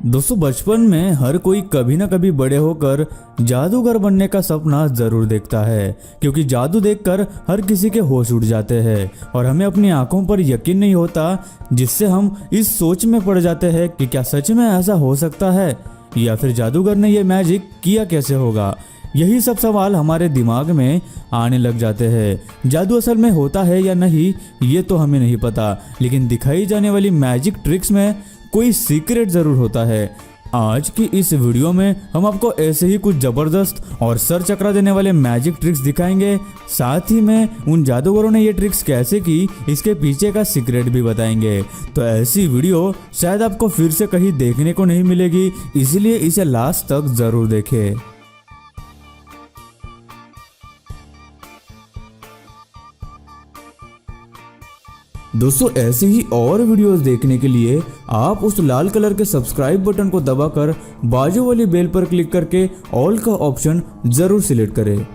दोस्तों बचपन में हर कोई कभी ना कभी बड़े होकर जादूगर बनने का सपना जरूर देखता है, क्योंकि जादू देखकर हर किसी के होश उड़ जाते हैं और हमें अपनी आंखों पर यकीन नहीं होता, जिससे हम इस सोच में पड़ जाते हैं कि क्या सच में ऐसा हो सकता है या फिर जादूगर ने ये मैजिक किया कैसे होगा। यही सब सवाल हमारे दिमाग में आने लग जाते हैं। जादू असल में होता है या नहीं ये तो हमें नहीं पता, लेकिन दिखाई जाने वाली मैजिक ट्रिक्स में कोई सीक्रेट जरूर होता है। आज की इस वीडियो में हम आपको ऐसे ही कुछ जबरदस्त और सर चकरा देने वाले मैजिक ट्रिक्स दिखाएंगे, साथ ही में उन जादूगरों ने ये ट्रिक्स कैसे की इसके पीछे का सीक्रेट भी बताएंगे। तो ऐसी वीडियो शायद आपको फिर से कहीं देखने को नहीं मिलेगी, इसलिए इसे लास्ट तक जरूर देखें। दोस्तों ऐसे ही और वीडियोस देखने के लिए आप उस लाल कलर के सब्सक्राइब बटन को दबाकर बाजू वाली बेल पर क्लिक करके ऑल का ऑप्शन जरूर सिलेक्ट करें।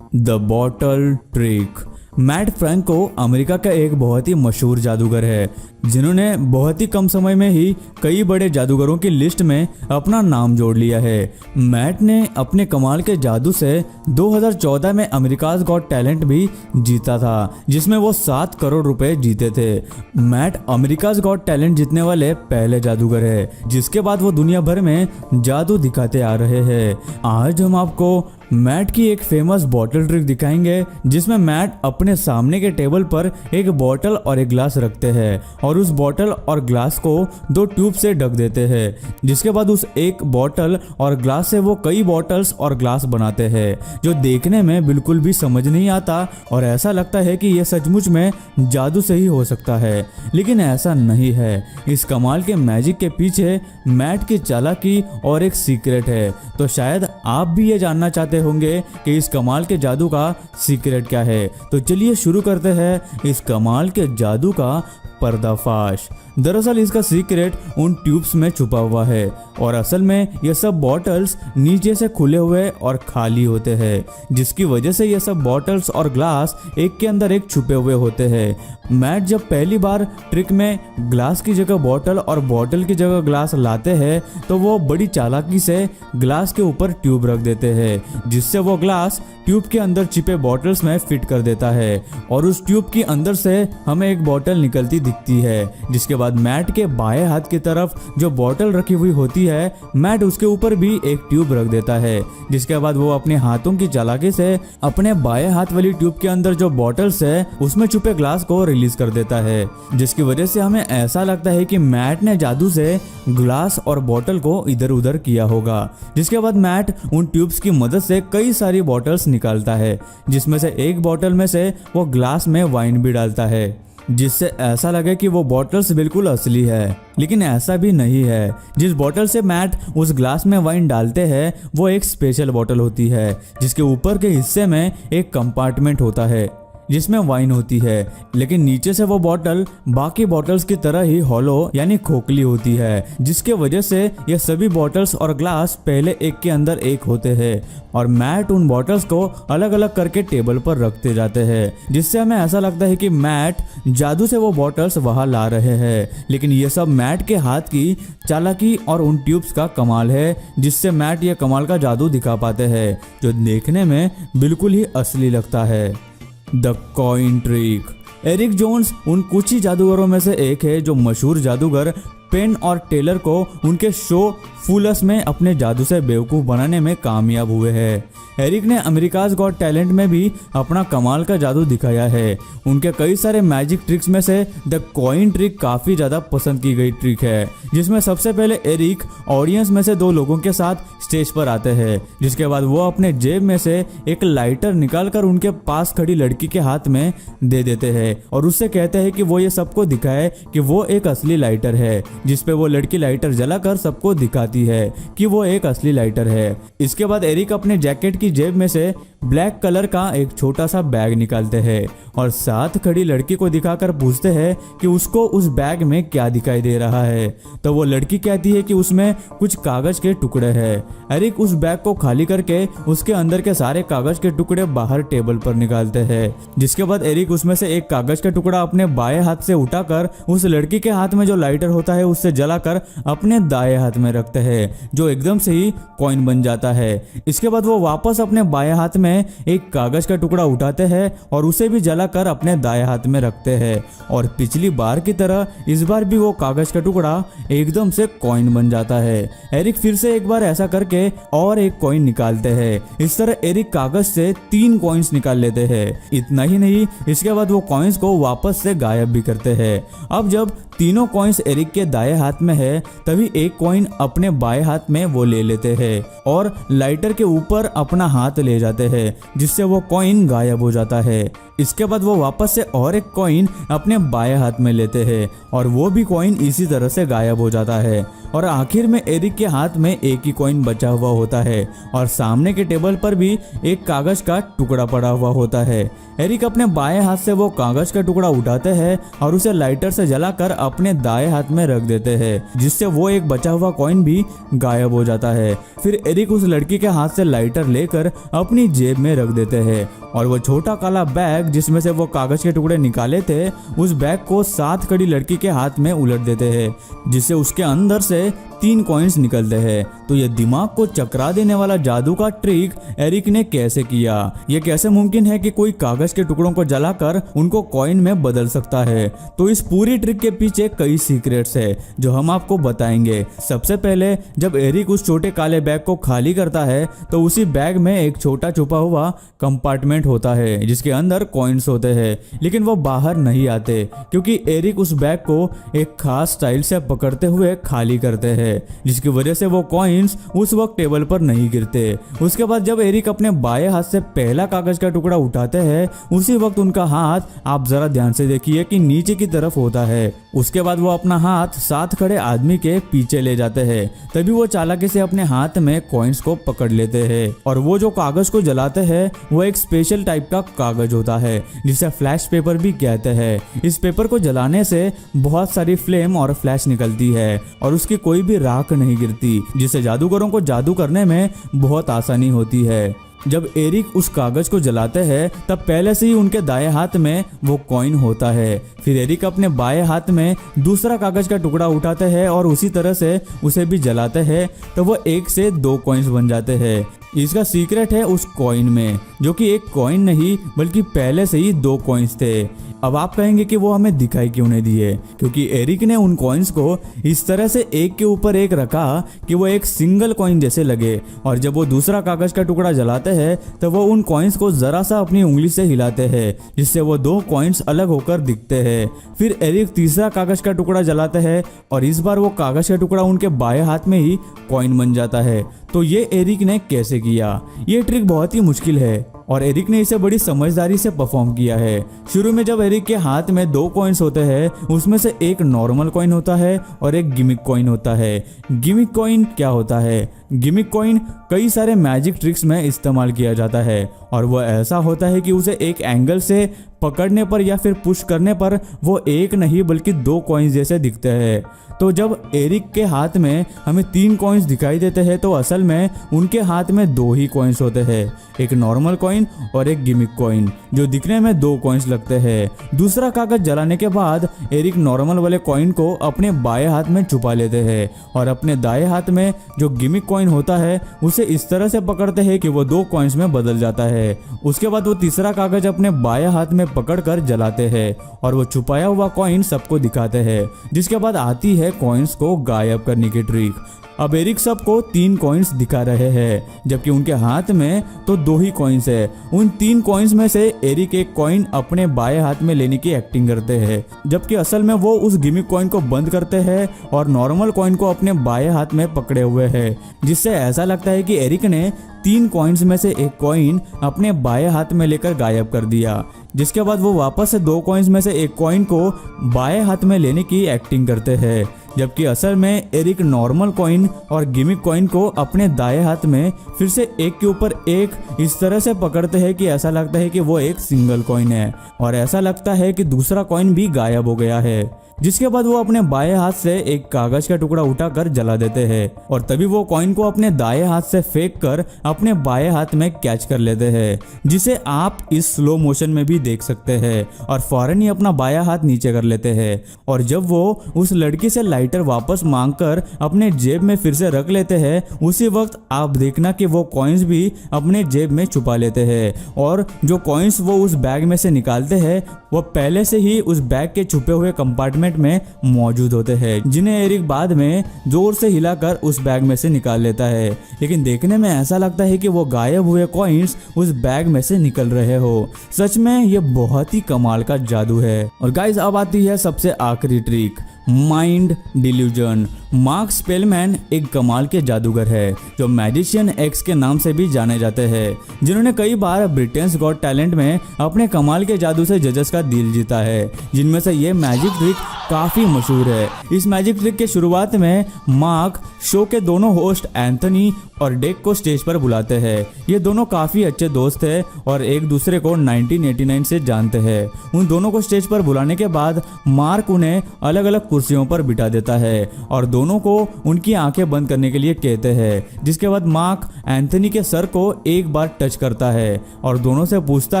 The bottle trick. Matt Franco America का एक बहुत ही मशहूर जादूगर है, जिन्होंने बहुत ही कम समय में ही कई बड़े जादूगरों की लिस्ट में अपना नाम जोड़ लिया है। मैट ने अपने कमाल के जादू से 2014 में अमेरिकाज गॉट टैलेंट भी जीता था, जिसमें वो 7 करोड़ रुपए जीते थे। मैट अमेरिकाज गॉट टैलेंट जीतने वाले पहले जादूगर है, जिसके बाद वो दुनिया भर में जादू दिखाते आ रहे हैं। आज हम आपको मैट की एक फेमस बॉटल ट्रिक दिखाएंगे, जिसमें मैट अपने सामने के टेबल पर एक बॉटल और एक ग्लास रखते हैं और उस बॉटल और ग्लास को 2 ट्यूब से ढक देते हैं, जिसके बाद उस एक बॉटल और ग्लास से वो कई बॉटल्स और ग्लास बनाते हैं, जो देखने में बिल्कुल भी समझ नहीं आता और ऐसा लगता है कि ये सचमुच में जादू से ही हो सकता है, लेकिन ऐसा नहीं है। इस कमाल के मैजिक के पीछे मैट की चालाकी और एक सीक्रेट है। तो शायद आप भी ये जानना चाहते होंगे कि इस कमाल के जादू का सीक्रेट क्या है। तो चलिए शुरू करते हैं इस कमाल के जादू का पर्दाफाश। दरअसल इसका सीक्रेट उन ट्यूब्स में छुपा हुआ है और असल में ये सब बॉटल्स नीचे से खुले हुए और खाली होते हैं, जिसकी वजह से ये सब बॉटल्स और ग्लास एक के अंदर एक छुपे हुए होते हैं। मैट जब पहली बार ट्रिक में ग्लास की जगह बॉटल और बॉटल की जगह ग्लास लाते हैं, तो वो बड़ी चालाकी से ग्लास के ऊपर ट्यूब रख देते हैं, जिससे वो ग्लास ट्यूब के अंदर छिपे बॉटल्स में फिट कर देता है और उस ट्यूब के अंदर से हमें एक बॉटल निकलती दिखती है। जिसके बाद मैट के बाएं हाथ की तरफ जो बॉटल रखी हुई होती है, मैट उसके ऊपर भी एक ट्यूब रख देता है, जिसके बाद वो अपने हाथों की चालाकी से अपने बाएं हाथ वाली ट्यूब के अंदर जो बॉटल्स है उसमें छुपे ग्लास को रिलीज कर देता है, जिसकी वजह से हमें ऐसा लगता है कि मैट ने जादू से ग्लास और बॉटल को इधर उधर किया होगा। जिसके बाद मैट उन ट्यूब्स की मदद से कई सारी बॉटल्स निकालता है, जिसमें से एक बॉटल में से वो ग्लास में वाइन भी डालता है, जिससे ऐसा लगे कि वो बॉटल्स बिल्कुल असली है, लेकिन ऐसा भी नहीं है। जिस बॉटल से मैट उस ग्लास में वाइन डालते हैं वो एक स्पेशल बॉटल होती है, जिसके ऊपर के हिस्से में एक कंपार्टमेंट होता है जिसमें वाइन होती है, लेकिन नीचे से वो बॉटल बाकी बॉटल्स की तरह ही हॉलो यानी खोखली होती है, जिसके वजह से ये सभी बॉटल्स और ग्लास पहले एक के अंदर एक होते हैं और मैट उन बॉटल्स को अलग अलग करके टेबल पर रखते जाते हैं, जिससे हमें ऐसा लगता है कि मैट जादू से वो बॉटल्स वहां ला रहे हैं। लेकिन ये सब मैट के हाथ की चालाकी और उन ट्यूब्स का कमाल है, जिससे मैट ये कमाल का जादू दिखा पाते हैं, जो देखने में बिल्कुल ही असली लगता है। The coin trick. Eric Jones उन कुछ ही जादूगरों में से एक है जो मशहूर जादूगर पेन और टेलर को उनके शो फूलस में अपने जादू से बेवकूफ़ बनाने में कामयाब हुए हैं। एरिक ने अमेरिकाज गॉट टैलेंट में भी अपना कमाल का जादू दिखाया है। उनके कई सारे मैजिक ट्रिक्स में से द कॉइन ट्रिक काफ़ी ज़्यादा पसंद की गई ट्रिक है, जिसमें सबसे पहले एरिक ऑडियंस में से 2 लोगों के साथ स्टेज पर आते हैं, जिसके बाद वो अपने जेब में से एक लाइटर निकालकर उनके पास खड़ी लड़की के हाथ में दे देते हैं और उससे कहते हैं कि वो ये सबको दिखाए कि वो एक असली लाइटर है, जिसपे वो लड़की लाइटर जलाकर सबको दिखाती है कि वो एक असली लाइटर है। इसके बाद एरिक अपने जैकेट की जेब में से ब्लैक कलर का एक छोटा सा बैग निकालते हैं और साथ खड़ी लड़की को दिखाकर पूछते हैं कि उसको उस बैग में क्या दिखाई दे रहा है। तो वो लड़की कहती है कि उसमें कुछ कागज के टुकड़े हैं। एरिक उस बैग को खाली करके उसके अंदर के सारे कागज के टुकड़े बाहर टेबल पर निकालते हैं, जिसके बाद एरिक उसमें से एक कागज का टुकड़ा अपने बाएं हाथ से उठाकर उस लड़की के हाथ में जो लाइटर होता है उससे जलाकर अपने दाएं हाथ में रखते हैं, जो एकदम से ही कॉइन बन जाता है। इसके बाद वो वापस अपने बाएं हाथ में एक कागज का टुकड़ा उठाते हैं और उसे भी जलाकर अपने दाएं हाथ में रखते हैं और पिछली बार की तरह इस बार भी वो कागज का टुकड़ा एकदम से कॉइन बन जाता है। एरिक फिर से एक बार ऐसा करके और एक कॉइन निकालते हैं। इस तरह एरिक कागज से 3 कॉइन्स निकाल लेते हैं। इतना ही नहीं, इसके बाद वो कॉइन्स को वापस से गायब भी करते हैं। अब जब तीनों कॉइन्स एरिक के दाएं हाथ में है, तभी एक कॉइन अपने बाएं हाथ में वो ले लेते हैं और लाइटर के ऊपर अपना हाथ ले जाते हैं, जिससे वो कॉइन गायब हो जाता है। इसके बाद वो वापस से और एक कॉइन अपने बाएं हाथ में लेते हैं और वो भी कॉइन इसी तरह से गायब हो जाता है। और आखिर में एरिक के हाथ में एक ही कॉइन बचा हुआ होता है और सामने के टेबल पर भी एक कागज का टुकड़ा पड़ा हुआ होता है। एरिक अपने बाएं हाथ से वो कागज का टुकड़ा उठाते हैं और उसे लाइटर से जलाकर अपने दाएं हाथ में रख देते हैं, जिससे वो एक बचा हुआ कॉइन भी गायब हो जाता है। फिर एरिक उस लड़की के हाथ से लाइटर लेकर अपनी जेब में रख देते हैं और वो छोटा काला बैग जिसमें से वो कागज के टुकड़े निकाले थे, उस बैग को साथ खड़ी लड़की के हाथ में उलट देते हैं, जिससे उसके अंदर से 3 कॉइन्स निकलते हैं। तो ये दिमाग को चकरा देने वाला जादू का ट्रिक एरिक ने कैसे किया? ये कैसे मुमकिन है कि कोई कागज के टुकड़ों को जलाकर उनको कॉइन में बदल सकता है? तो इस पूरी ट्रिक के पीछे कई सीक्रेट्स है जो हम आपको बताएंगे। सबसे पहले जब एरिक उस छोटे काले बैग को खाली करता है तो उसी बैग में एक छोटा छुपा हुआ कंपार्टमेंट होता है जिसके अंदर कॉइन्स होते हैं, लेकिन वो बाहर नहीं आते क्योंकि एरिक उस बैग को एक खास स्टाइल से पकड़ते हुए खाली करते हैं, जिसकी वजह से वो कॉइन्स उस वक्त टेबल पर नहीं गिरते। उसके बाद जब एरिक अपने बाएं हाथ से पहला कागज का टुकड़ा उठाते हैं, उसी वक्त उनका हाथ आप जरा ध्यान से देखिए कि नीचे की तरफ होता है। उसके बाद वो अपना हाथ साथ खड़े आदमी के पीछे ले जाते हैं, तभी वो चालाकी से अपने हाथ में कॉइन्स को पकड़ लेते हैं और वो जो कागज को जलाते हैं वो एक स्पेशल टाइप का कागज होता है जिसे फ्लैश पेपर भी कहते हैं। इस पेपर को जलाने से बहुत सारी फ्लेम और फ्लैश निकलती है और उसकी कोई भी राख नहीं गिरती, जिससे जादूगरों को जादू करने में बहुत आसानी होती है। जब एरिक उस कागज को जलाते हैं तब पहले से ही उनके दाएं हाथ में वो कॉइन होता है। फिर एरिक अपने बाएं हाथ में दूसरा कागज का टुकड़ा उठाते हैं और उसी तरह से उसे भी जलाते हैं, तो वो 1 से 2 कॉइन्स बन जाते हैं। इसका सीक्रेट है उस कॉइन में, जो कि एक कॉइन नहीं बल्कि पहले से ही 2 कॉइन्स थे। अब आप कहेंगे कि वो हमें दिखाई क्यों नहीं दिए? क्योंकि एरिक ने उन कॉइन्स को इस तरह से एक के ऊपर एक रखा कि वो एक सिंगल कॉइन जैसे लगे, और जब वो दूसरा कागज का टुकड़ा जलाते हैं तो वो उन कॉइन्स को जरा सा अपनी उंगली से हिलाते हैं, जिससे वो 2 कॉइन्स अलग होकर दिखते हैं। फिर एरिक तीसरा कागज का टुकड़ा जलाते हैं और इस बार वो कागज का टुकड़ा उनके बाएं हाथ में ही कॉइन बन जाता है। तो ये एरिक ने कैसे किया? ये ट्रिक बहुत ही मुश्किल है और एरिक ने इसे बड़ी समझदारी से परफॉर्म किया है। शुरू में जब एरिक के हाथ में 2 कॉइन्स होते हैं, उसमें से एक नॉर्मल कॉइन होता है और एक गिमिक कॉइन होता है। गिमिक कॉइन क्या होता है? गिमिक कॉइन कई सारे मैजिक ट्रिक्स में इस्तेमाल किया जाता है और वह ऐसा होता है कि उसे एक एंगल से पकड़ने पर या फिर पुश करने पर वो एक नहीं बल्कि 2 कॉइन्स जैसे दिखते हैं। तो जब एरिक के हाथ में हमें 3 कॉइन्स दिखाई देते हैं तो असल में उनके हाथ में 2 ही कॉइन्स होते हैं, एक नॉर्मल कॉइन और एक गिमिक कॉइन, जो दिखने में 2 कॉइन्स लगते हैं। दूसरा कागज जलाने के बाद एरिक नॉर्मल वाले कॉइन को अपने बाएं हाथ में छुपा लेते हैं और अपने दाएं हाथ में जो गिमिक कॉइन होता है उसे इस तरह से पकड़ते हैं कि वो 2 कॉइन्स में बदल जाता है। उसके बाद वो तीसरा कागज अपने बाएं हाथ में पकड़कर जलाते हैं और वो छुपाया हुआ कॉइन सबको दिखाते हैं, जिसके बाद आती है कॉइन्स को गायब करने की ट्रिक। अब एरिक सबको 3 कॉइन्स दिखा रहे हैं, जबकि उनके हाथ में तो 2 ही कॉइन्स है। उन 3 कॉइन्स में से एरिक एक कॉइन अपने बाएं हाथ में लेने की एक्टिंग करते हैं, जबकि असल में वो उस गिमिक कॉइन को बंद करते हैं और नॉर्मल कॉइन को अपने बाएं हाथ में पकड़े हुए हैं, जिससे ऐसा लगता है कि एरिक ने 3 कॉइन्स में से एक कॉइन अपने बाएं हाथ में लेकर गायब कर दिया। जिसके बाद वो वापस से 2 कॉइन्स में से एक कॉइन को बाएं हाथ में लेने की एक्टिंग करते हैं, जबकि असल में एरिक नॉर्मल कॉइन और गिमिक कॉइन को अपने दाएं हाथ में फिर से एक के ऊपर एक इस तरह से पकड़ते हैं कि ऐसा लगता है कि वो एक सिंगल कॉइन है और ऐसा लगता है कि दूसरा कॉइन भी गायब हो गया है। जिसके बाद वो अपने बाएं हाथ से एक कागज का टुकड़ा उठाकर जला देते हैं और तभी वो कॉइन को अपने दाएं हाथ से फेंक कर अपने बाएं हाथ में कैच कर लेते हैं, जिसे आप इस स्लो मोशन में भी देख सकते हैं, और फौरन ही अपना बायां हाथ नीचे कर लेते हैं। और जब वो उस लड़की से लाइटर वापस मांगकर अपने जेब में फिर से रख लेते हैं, उसी वक्त आप देखना कि वो कॉइन्स भी अपने जेब में छुपा लेते हैं और जो कॉइन्स वो उस बैग में से निकालते हैं वो पहले से ही उस बैग के छुपे हुए कंपार्टमेंट में मौजूद होते हैं, जिन्हें एरिक बाद में जोर से हिलाकर उस बैग में से निकाल लेता है। लेकिन देखने में ऐसा लगता है कि वो गायब हुए कॉइन्स उस बैग में से निकल रहे हो। सच में ये बहुत ही कमाल का जादू है। और गाइस अब आती है सबसे आखिरी ट्रिक, माइंड डिल्यूजन। मार्क स्पेलमैन एक कमाल के जादूगर है जो मैजिशियन एक्स के नाम से भी जाने जाते हैं, जिन्होंने कई बार ब्रिटेन्स गॉट टैलेंट में अपने कमाल के जादू से जजेस का दिल जीता है, जिनमें से ये मैजिक ट्रिक काफी मशहूर है। इस मैजिक ट्रिक के शुरुआत में मार्क शो के दोनों होस्ट एंथनी और डेक को स्टेज पर बुलाते हैं। ये दोनों काफी अच्छे दोस्त हैं और एक दूसरे को 1989 से जानते हैं। उन दोनों को स्टेज पर बुलाने के बाद मार्क उन्हें अलग अलग कुर्सियों पर बिठा देता है और दोनों को उनकी आंखें बंद करने के लिए कहते हैं। जिसके बाद मार्क एंथनी के सर को एक बार टच करता है और दोनों से पूछता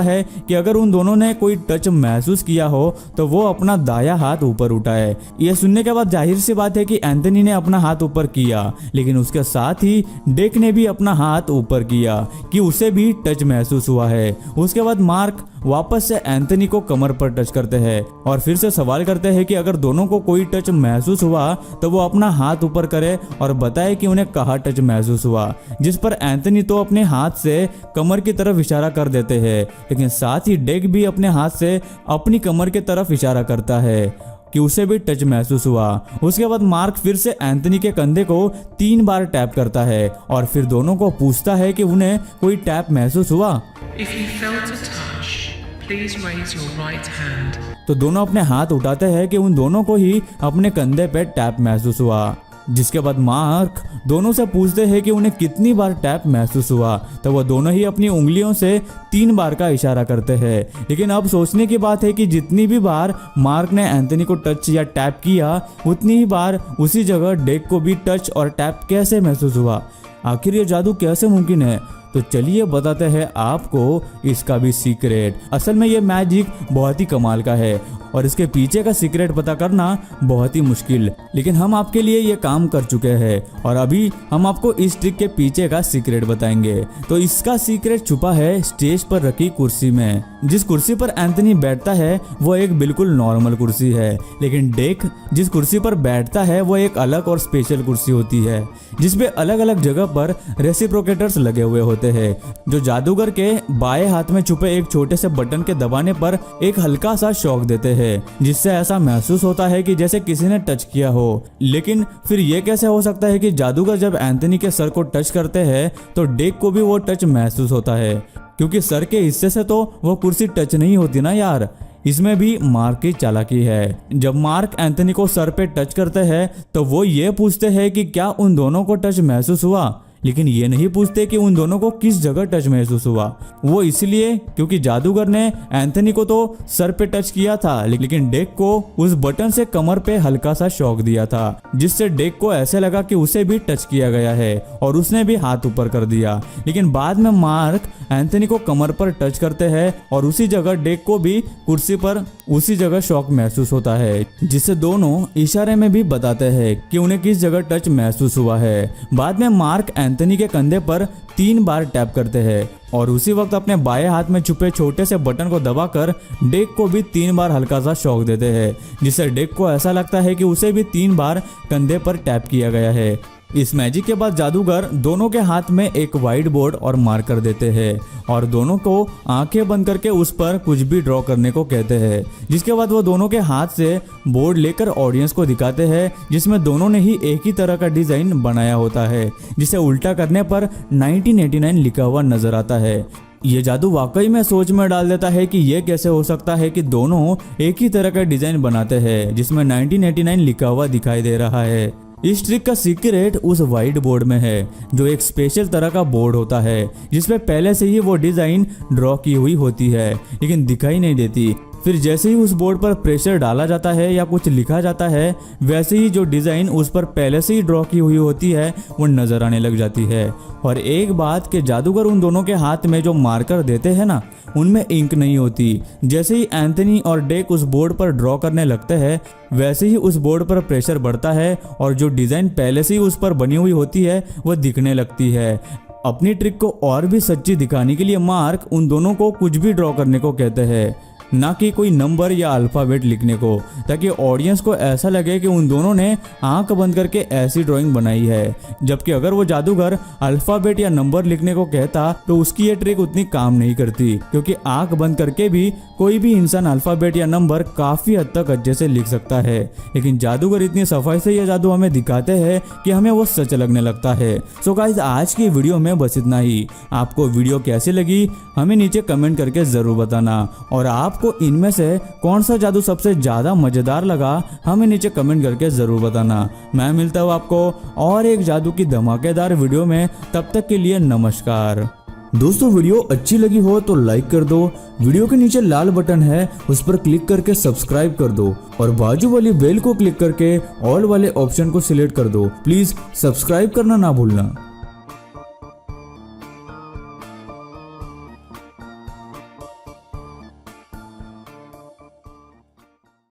है कि अगर उन दोनों ने कोई टच महसूस किया हो तो वो अपना दायां हाथ ऊपर उठाए। यह सुनने के बाद जाहिर सी बात है कि एंथनी ने अपना हाथ ऊपर किया, लेकिन उसके साथ ही डेक ने भी अपना हाथ ऊपर किया कि उसे भी टच महसूस हुआ है। उसके बाद मार्क वापस से एंथनी को कमर पर टच करते हैं और फिर से सवाल करते हैं कि अगर दोनों को कोई टच महसूस हुआ तो वो अपना हाथ ऊपर करे और बताए कि उन्हें कहाँ टच महसूस हुआ। जिस पर एंथनी तो अपने हाथ से कमर की तरफ इशारा कर देते हैं, लेकिन साथ ही डेक भी अपने हाथ से अपनी कमर की तरफ इशारा करता है कि उसे भी टच महसूस हुआ। उसके बाद मार्क फिर से एंथनी के कंधे को 3 बार टैप करता है और फिर दोनों को पूछता है कि उन्हें कोई टैप महसूस हुआ। If you felt a touch, please raise your right hand. तो दोनों अपने हाथ उठाते हैं कि उन दोनों को ही अपने कंधे पे टैप महसूस हुआ। जिसके बाद मार्क दोनों से पूछते हैं कि उन्हें कितनी बार टैप महसूस हुआ, तो वो दोनों ही अपनी उंगलियों से 3 बार का इशारा करते हैं। लेकिन अब सोचने की बात है कि जितनी भी बार मार्क ने एंथनी को टच या टैप किया, उतनी ही बार उसी जगह डेक को भी टच और टैप कैसे महसूस हुआ। आखिर ये जादू कैसे मुमकिन है? तो चलिए बताते हैं आपको इसका भी सीक्रेट। असल में ये मैजिक बहुत ही कमाल का है और इसके पीछे का सीक्रेट पता करना बहुत ही मुश्किल, लेकिन हम आपके लिए ये काम कर चुके हैं और अभी हम आपको इस ट्रिक के पीछे का सीक्रेट बताएंगे। तो इसका सीक्रेट छुपा है स्टेज पर रखी कुर्सी में। जिस कुर्सी पर एंथनी बैठता है वो एक बिल्कुल नॉर्मल कुर्सी है, लेकिन डेक जिस कुर्सी पर बैठता है वो एक अलग और स्पेशल कुर्सी होती है, जिसपे अलग अलग जगह पर रेसिप्रोकेटर्स लगे हुए होते हैं, जो जादूगर के बाएं हाथ में छुपे एक छोटे से बटन के दबाने पर एक हल्का सा शॉक देते हैं, जिससे ऐसा महसूस होता है कि जैसे किसी ने टच किया हो। लेकिन फिर ये कैसे हो सकता है कि जादूगर जब एंथनी के सर को टच करते हैं तो डेक को भी वो टच महसूस होता है, क्योंकि सर के हिस्से से तो वो कुर्सी टच नहीं होती ना यार। इसमें भी मार्क की चालाकी है। जब मार्क एंथनी को सर पे टच करते हैं तो वो ये पूछते हैं कि क्या उन दोनों को टच महसूस हुआ, लेकिन ये नहीं पूछते कि उन दोनों को किस जगह टच महसूस हुआ। वो इसलिए क्योंकि जादूगर ने एंथनी को तो सर पे टच किया था, लेकिन डेक को उस बटन से कमर पे हल्का सा शॉक दिया था, जिससे डेक को ऐसे लगा कि उसे भी टच किया गया है और उसने भी हाथ ऊपर कर दिया। लेकिन बाद में मार्क एंथनी को कमर पर टच करते हैं और उसी जगह डेक को भी कुर्सी पर उसी जगह शॉक महसूस होता है, जिससे दोनों इशारे में भी बताते हैं कि उन्हें किस जगह टच महसूस हुआ है। बाद में मार्क एंथनी के कंधे पर 3 बार टैप करते हैं और उसी वक्त अपने बाएं हाथ में छुपे छोटे से बटन को दबाकर डेक को भी 3 बार हल्का सा शॉक देते हैं, जिससे डेक को ऐसा लगता है कि उसे भी 3 बार कंधे पर टैप किया गया है। इस मैजिक के बाद जादूगर दोनों के हाथ में एक व्हाइट बोर्ड और मार्कर देते हैं और दोनों को आंखें बंद करके उस पर कुछ भी ड्रॉ करने को कहते हैं। जिसके बाद वो दोनों के हाथ से बोर्ड लेकर ऑडियंस को दिखाते हैं, जिसमें दोनों ने ही एक ही तरह का डिजाइन बनाया होता है, जिसे उल्टा करने पर 1989 लिखा हुआ नजर आता है। ये जादू वाकई में सोच में डाल देता है कि ये कैसे हो सकता है कि दोनों एक ही तरह का डिजाइन बनाते हैं जिसमें 1989 लिखा हुआ दिखाई दे रहा है। इस ट्रिक का सीक्रेट उस व्हाइट बोर्ड में है, जो एक स्पेशल तरह का बोर्ड होता है जिसमें पहले से ही वो डिजाइन ड्रॉ की हुई होती है लेकिन दिखाई नहीं देती। फिर जैसे ही उस बोर्ड पर प्रेशर डाला जाता है या कुछ लिखा जाता है, वैसे ही जो डिज़ाइन उस पर पहले से ही ड्रॉ की हुई होती है वो नज़र आने लग जाती है। और एक बात कि जादूगर उन दोनों के हाथ में जो मार्कर देते हैं ना, उनमें इंक नहीं होती। जैसे ही एंथनी और डेक उस बोर्ड पर ड्रॉ करने लगते हैं, वैसे ही उस बोर्ड पर प्रेशर बढ़ता है और जो डिज़ाइन पहले से ही उस पर बनी हुई होती है वो दिखने लगती है। अपनी ट्रिक को और भी सच्ची दिखाने के लिए मार्क उन दोनों को कुछ भी ड्रॉ करने को कहते हैं, ना कि कोई नंबर या अल्फ़ाबेट लिखने को, ताकि ऑडियंस को ऐसा लगे कि उन दोनों ने आंख बंद करके ऐसी ड्राइंग बनाई है। जबकि अगर वो जादूगर अल्फ़ाबेट या नंबर लिखने को कहता तो उसकी ये ट्रिक उतनी काम नहीं करती, क्योंकि आंख बंद करके भी कोई भी इंसान अल्फ़ाबेट या नंबर काफ़ी हद तक अच्छे से लिख सकता है। लेकिन जादूगर इतनी सफाई से यह जादू हमें दिखाते हैं कि हमें वो सच लगने लगता है। सो गाइस, आज की वीडियो में बस इतना ही। आपको वीडियो कैसी लगी हमें नीचे कमेंट करके ज़रूर बताना, और आपको इनमें से कौन सा जादू सबसे ज्यादा मजेदार लगा हमें नीचे कमेंट करके जरूर बताना। मैं मिलता हूँ आपको और एक जादू की धमाकेदार वीडियो में, तब तक के लिए नमस्कार। दोस्तों, वीडियो अच्छी लगी हो तो लाइक कर दो, वीडियो के नीचे लाल बटन है उस पर क्लिक करके सब्सक्राइब कर दो, और बाजू वाली बेल को क्लिक करके ऑल वाले ऑप्शन को सिलेक्ट कर दो। प्लीज सब्सक्राइब करना ना भूलना।